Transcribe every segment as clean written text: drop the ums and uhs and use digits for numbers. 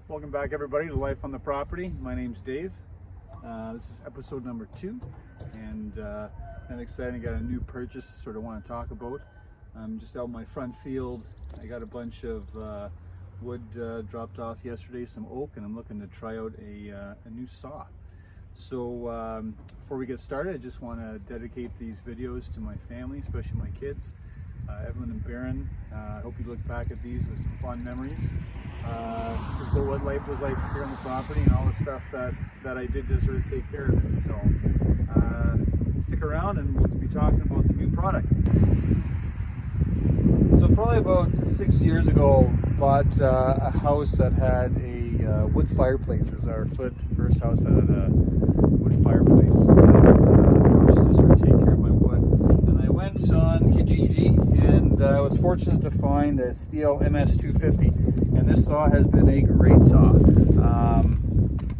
Welcome back, everybody, to Life on the Property. My name's Dave. This is episode number 2, and I'm excited. I got a new purchase sort of want to talk about. I'm just out in my front field. I got a bunch of wood dropped off yesterday, some oak, and I'm looking to try out a new saw. So before we get started, I just want to dedicate these videos to my family, especially my kids, Evelyn and Barron. I hope you look back at these with some fond memories. Just about what life was like here on the property and all the stuff that I did to sort of take care of it. So stick around and we'll be talking about the new product. So probably about 6 years ago, bought a house that had a wood fireplace. It was our first house that had a wood fireplace. Just to sort of take care of my wood. And I went on Kijiji, and I was fortunate to find a Stihl MS 250. And this saw has been a great saw.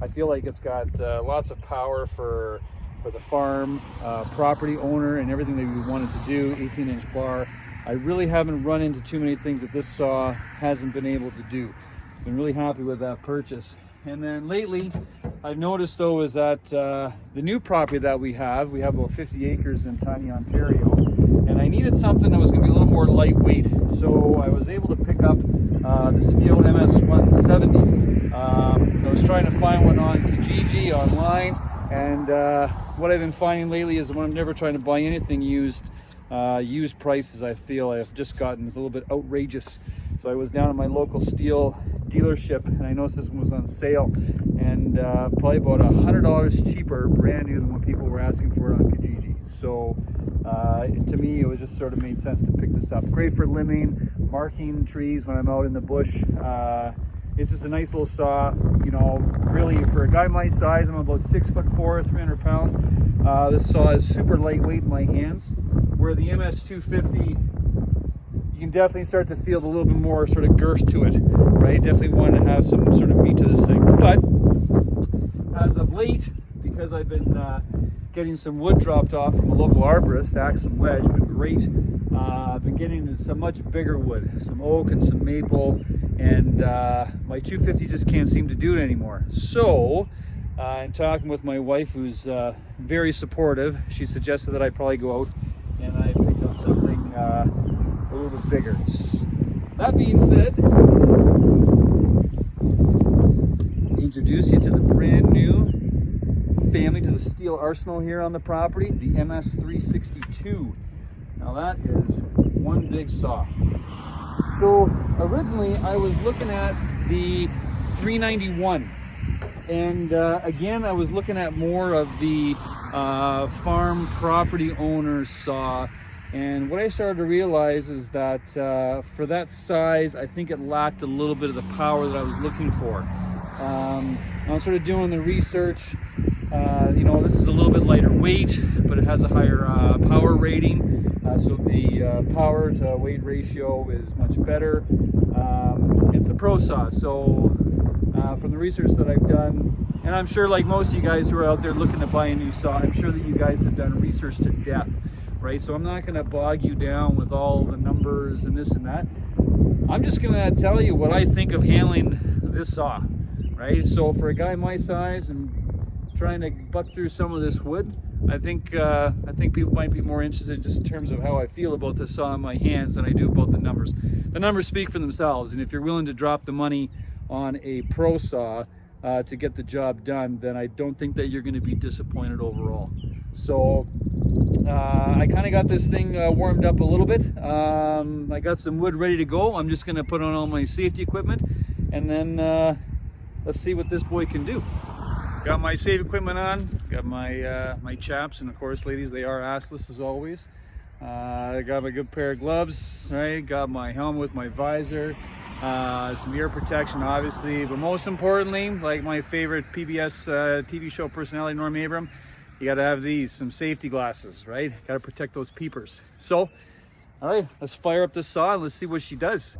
I feel like it's got lots of power for the farm, property owner, and everything that we wanted to do. 18-inch bar. I really haven't run into too many things that this saw hasn't been able to do. Been really happy with that purchase. And then lately, I've noticed though is that the new property that we have about 50 acres in tiny Ontario, and I needed something that was going to be a little more lightweight. So I was able to pick up the Stihl MS 170. I was trying to find one on Kijiji online, and what I've been finding lately is when I'm never trying to buy anything used, used prices I feel have just gotten a little bit outrageous. So I was down at my local Stihl dealership and I noticed this one was on sale, and probably about $100 cheaper brand new than what people were asking for it on Kijiji. So to me it was just sort of made sense to pick this up. Great for limbing, marking trees when I'm out in the bush. It's just a nice little saw, you know, really for a guy my size. I'm about 6'4", 300 pounds. This saw is super lightweight in my hands, where the MS 250, you can definitely start to feel a little bit more sort of girth to it, right? Definitely wanted to have some sort of meat to this thing. But as of late, because I've been getting some wood dropped off from a local arborist, axe and wedge, been great. I've been getting some much bigger wood, some oak and some maple, and my 250 just can't seem to do it anymore. So in talking with my wife, who's very supportive, she suggested that I probably go out and I picked up something a little bit bigger. That being said, introduce you to the brand new family, to the Stihl arsenal here on the property, the MS 362. Now that is one big saw. So originally I was looking at the 391, and again I was looking at more of the farm property owner saw, and what I started to realize is that for that size I think it lacked a little bit of the power that I was looking for. I was sort of doing the research. You know, this is a little bit lighter weight, but it has a higher power rating. So the power to weight ratio is much better. It's a pro saw. So from the research that I've done, and I'm sure like most of you guys who are out there looking to buy a new saw, I'm sure that you guys have done research to death, right? So I'm not going to bog you down with all the numbers and this and that. I'm just going to tell you what I think of handling this saw, right? So for a guy my size and trying to buck through some of this wood, I think people might be more interested just in terms of how I feel about this saw in my hands than I do about the numbers. The numbers speak for themselves, and if you're willing to drop the money on a pro saw to get the job done, then I don't think that you're going to be disappointed overall. So I kind of got this thing warmed up a little bit. I got some wood ready to go. I'm just going to put on all my safety equipment, and then let's see what this boy can do. Got my safety equipment on, got my my chaps, and of course, ladies, they are assless as always. I got my good pair of gloves, right? Got my helmet with my visor, some ear protection, obviously, but most importantly, like my favorite PBS TV show personality, Norm Abram, you got to have these, some safety glasses, right? Got to protect those peepers. So, all right, let's fire up the saw and let's see what she does.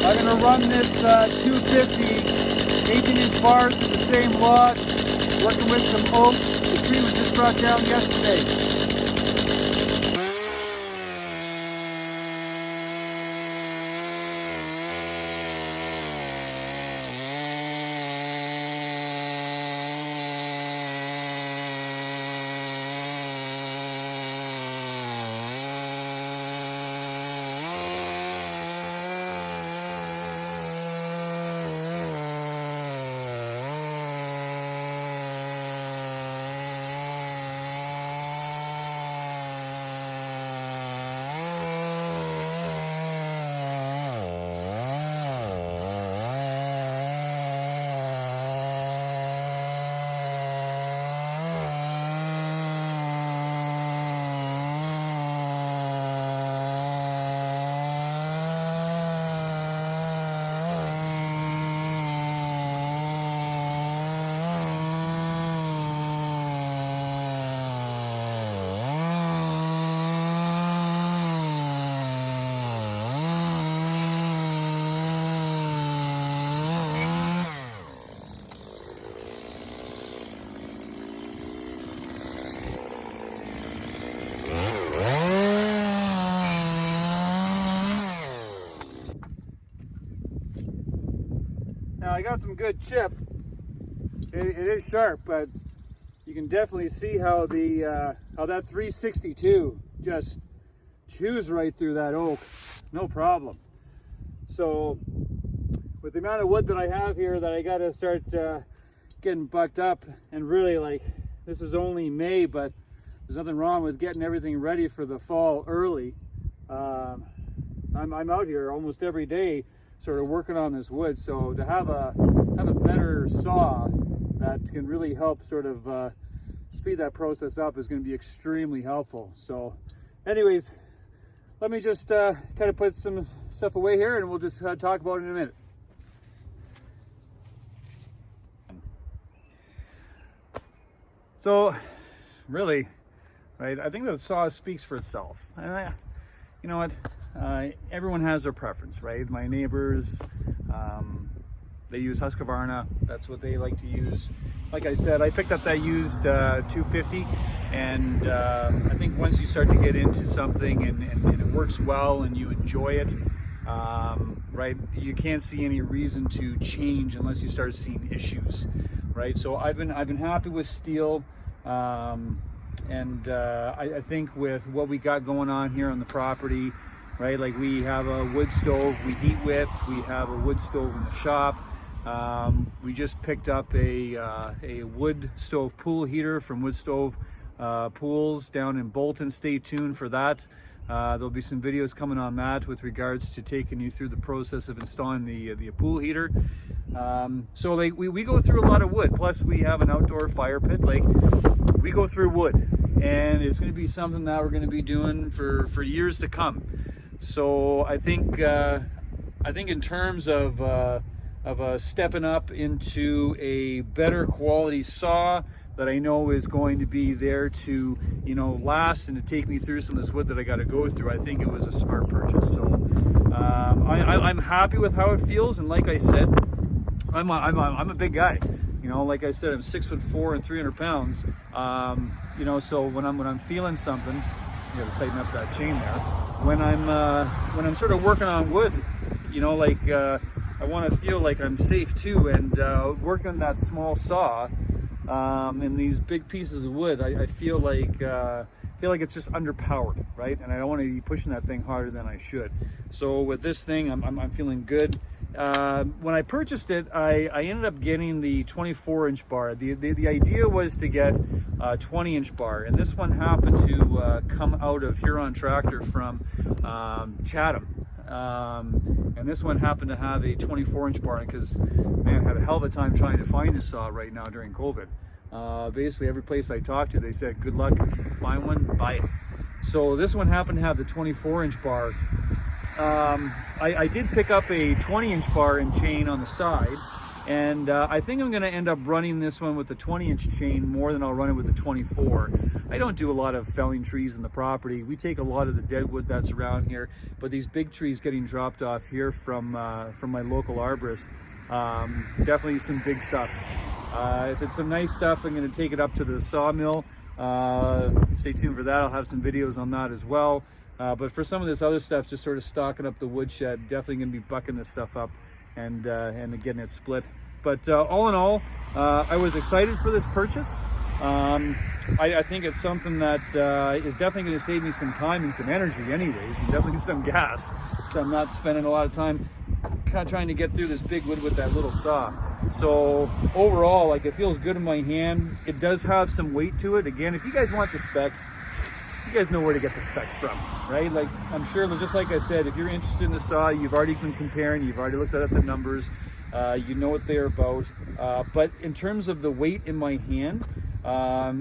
I'm gonna run this 250 18-inch bar through the same log, working with some oak. The tree was just brought down yesterday. Now I got some good chip. It is sharp, but you can definitely see how the how that 362 just chews right through that oak, no problem. So with the amount of wood that I have here, that I got to start getting bucked up, and really, like, this is only May, but there's nothing wrong with getting everything ready for the fall early. I'm out here almost every day sort of working on this wood, so to have a better saw that can really help sort of speed that process up is going to be extremely helpful. So anyways, let me just kind of put some stuff away here, and we'll just talk about it in a minute. So really, right, I think the saw speaks for itself. And you know what, everyone has their preference, right? My neighbors, they use Husqvarna. That's what they like to use. Like I said, I picked up that used 250, and I think once you start to get into something and it works well and you enjoy it, right, you can't see any reason to change unless you start seeing issues, right? So I've been happy with Stihl, and I think with what we got going on here on the property, right, like we have a wood stove we heat with, we have a wood stove in the shop. We just picked up a wood stove pool heater from Wood Stove Pools down in Bolton. Stay tuned for that. There'll be some videos coming on that with regards to taking you through the process of installing the pool heater. So like we go through a lot of wood, plus we have an outdoor fire pit. Like, we go through wood, and it's going to be something that we're going to be doing for years to come. So I think in terms of stepping up into a better quality saw that I know is going to be there to, you know, last and to take me through some of this wood that I got to go through, I think it was a smart purchase. So I'm happy with how it feels, and like I said, I'm a big guy. You know, like I said, I'm 6'4" and 300 pounds. You know, so when I'm feeling something, you gotta tighten up that chain there. When I'm sort of working on wood, you know, like I want to feel like I'm safe too. And working on that small saw and these big pieces of wood, I feel like it's just underpowered, right? And I don't want to be pushing that thing harder than I should. So with this thing, I'm feeling good. When I purchased it, I ended up getting the 24-inch bar. The idea was to get a 20-inch bar, and this one happened to come out of Huron Tractor from Chatham. And this one happened to have a 24-inch bar, because, man, I had a hell of a time trying to find a saw right now during COVID. Basically, every place I talked to, they said, good luck. If you can find one, buy it. So this one happened to have the 24-inch bar. I did pick up a 20-inch bar and chain on the side, And I think I'm going to end up running this one with the 20-inch chain more than I'll run it with the 24. I don't do a lot of felling trees in the property. We take a lot of the dead wood that's around here, but these big trees getting dropped off here from my local arborist, definitely some big stuff. If it's some nice stuff, I'm going to take it up to the sawmill. Stay tuned for that. I'll have some videos on that as well. But for some of this other stuff, just sort of stocking up the woodshed, definitely going to be bucking this stuff up and getting it split. But all in all, I was excited for this purchase. I think it's something that is definitely going to save me some time and some energy anyways, and definitely some gas. So I'm not spending a lot of time kind of trying to get through this big wood with that little saw. So overall, like, it feels good in my hand. It does have some weight to it. Again, if you guys want the specs, you guys know where to get the specs from, right? Like, I'm sure, just like I said, if you're interested in the saw, you've already been comparing, you've already looked at the numbers, you know what they're about. But in terms of the weight in my hand,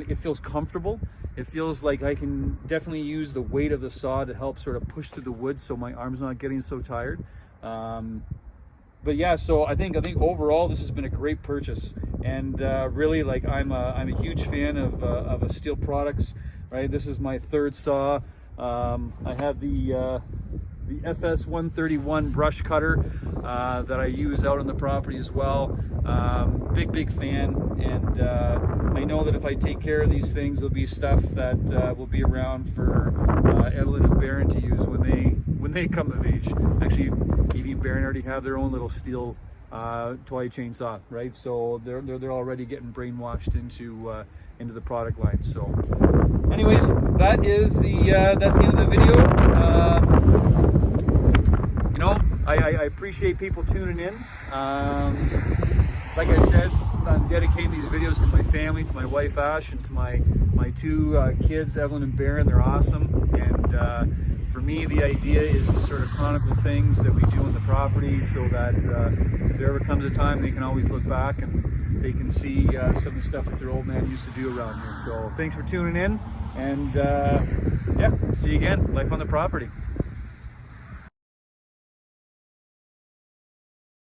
it feels comfortable. It feels like I can definitely use the weight of the saw to help sort of push through the wood so my arm's not getting so tired. But yeah, so I think overall this has been a great purchase, and really, like, I'm a huge fan of Stihl products. Right, this is my third saw. I have the FS 131 brush cutter that I use out on the property as well. Big fan, and I know that if I take care of these things, there'll be stuff that will be around for Evelyn and Baron to use when they come of age. Actually, Evie and Baron already have their own little Stihl toy chainsaw, right? So they're already getting brainwashed into the product line. So anyways, that's the end of the video. You know, I appreciate people tuning in. Like I said, I'm dedicating these videos to my family, to my wife Ash, and to my two kids, Evelyn and Baron. They're awesome, and for me, the idea is to sort of chronicle things that we do on the property, so that if there ever comes a time, they can always look back and they can see some of the stuff that their old man used to do around here. So thanks for tuning in, and yeah, see you again. Life on the property.